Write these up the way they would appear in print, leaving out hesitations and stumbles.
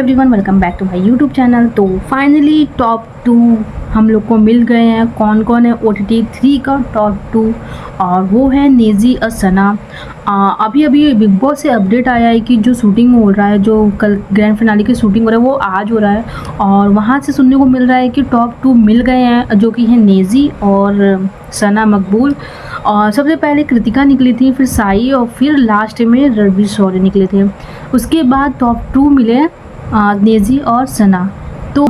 Everyone, welcome back to my YouTube channel. तो finally top 2 हम लोग को मिल गए हैं। कौन कौन है OTT 3 का टॉप 2, और वो है नेजी और सना। अभी अभी बिग बॉस से अपडेट आया है कि जो शूटिंग हो रहा है, जो कल ग्रैंड फिनाले की शूटिंग हो रहा है वो आज हो रहा है, और वहाँ से सुनने को मिल रहा है कि टॉप 2 मिल गए हैं, जो कि है नेजी और सना मकबूल। और सबसे पहले कृतिका निकली थी, फिर साई, और फिर लास्ट में रणवीर शौर्य निकले थे। उसके बाद टॉप 2 मिले नेजी और सना। तो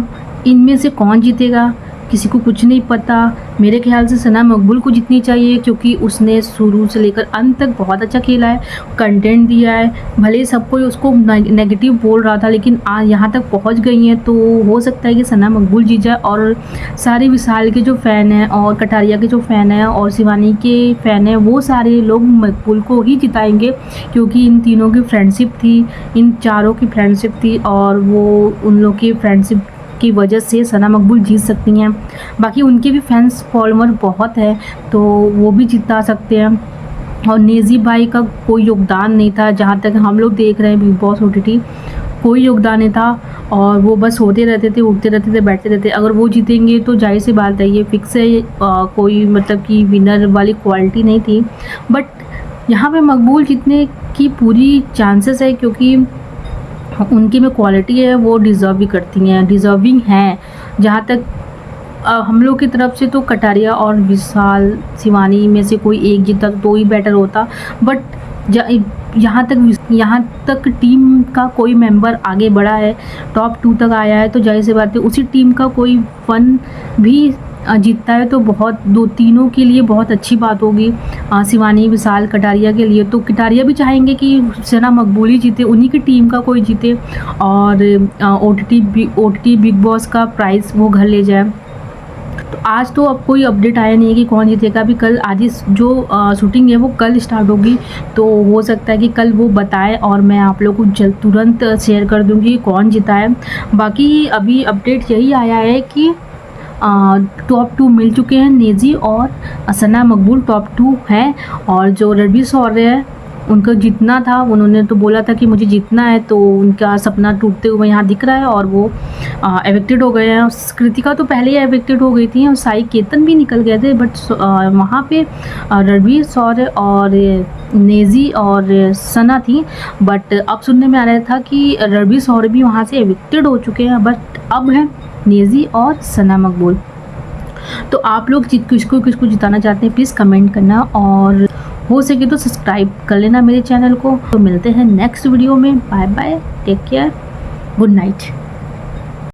इनमें से कौन जीतेगा किसी को कुछ नहीं पता। मेरे ख्याल से सना मकबूल को जीतनी चाहिए, क्योंकि उसने शुरू से लेकर अंत तक बहुत अच्छा खेला है, कंटेंट दिया है। भले सब कोई उसको नेगेटिव बोल रहा था, लेकिन आज यहाँ तक पहुँच गई हैं, तो हो सकता है कि सना मकबूल जीत जाए। और सारे विशाल के जो फ़ैन हैं, और कटारिया के जो फ़ैन हैं, और शिवानी के फ़ैन हैं, वो सारे लोग मकबूल को ही जिताएंगे, क्योंकि इन तीनों की फ्रेंडशिप थी, इन चारों की फ्रेंडशिप थी, और वो उन लोग की फ्रेंडशिप की वजह से सना मकबूल जीत सकती हैं। बाकी उनके भी फैंस फॉलोअर बहुत है, तो वो भी जिता सकते हैं। और नेजी भाई का कोई योगदान नहीं था, जहाँ तक हम लोग देख रहे हैं बिग बॉस OTT, कोई योगदान नहीं था, और वो बस होते रहते थे, उठते रहते थे, बैठते रहते। अगर वो जीतेंगे तो जाहिर सी बात है, ये फिक्स है, कोई मतलब कि विनर वाली क्वालिटी नहीं थी। बट यहाँ पे मकबूल जीतने की पूरी चांसेस है, क्योंकि उनकी में क्वालिटी है, वो डिज़र्व भी करती हैं, डिज़र्विंग हैं। जहाँ तक हम लोग की तरफ से तो कटारिया और विशाल शिवानी में से कोई एक जीता तो ही बेटर होता। बट यहाँ तक टीम का कोई मेंबर आगे बढ़ा है, टॉप 2 तक आया है, तो जाहिर सी बात है उसी टीम का कोई फन भी जीतता है, तो बहुत तीनों के लिए बहुत अच्छी बात होगी। शिवानी, विशाल, कटारिया के लिए तो कटारिया भी चाहेंगे कि सना मकबूल ही जीते, उन्हीं की टीम का कोई जीते, और OTT बिग बॉस का प्राइज़ वो घर ले जाए। तो आज तो अब कोई अपडेट आया नहीं है कि कौन जीतेगा। अभी कल आधी जो शूटिंग है वो कल स्टार्ट होगी, तो हो सकता है कि कल वो बताए, और मैं आप लोगों को तुरंत शेयर कर दूँगी कौन जीता है। बाकी अभी अपडेट यही आया है कि टॉप 2 मिल चुके हैं, नेजी और सना मकबूल टॉप 2 हैं। और जो रणवीर शौर्य है, उनको जीतना था, उन्होंने तो बोला था कि मुझे जीतना है, तो उनका सपना टूटते हुए यहाँ दिख रहा है, और वो एविक्टेड हो गए हैं। कृतिका तो पहले ही एविक्टेड हो गई थी, और साई केतन भी निकल गए थे, बट वहाँ पे रणवीर शौर्य और नेजी और सना थी। बट अब सुनने में आ रहा था कि रणवीर शौर्य भी वहाँ से एविक्टेड हो चुके हैं, बट अब है नेजी और सना मकबूल। तो आप लोग किसको जिताना चाहते हैं प्लीज़ कमेंट करना, और हो सके तो सब्सक्राइब कर लेना मेरे चैनल को। तो मिलते हैं नेक्स्ट वीडियो में। Bye bye, take care, good night.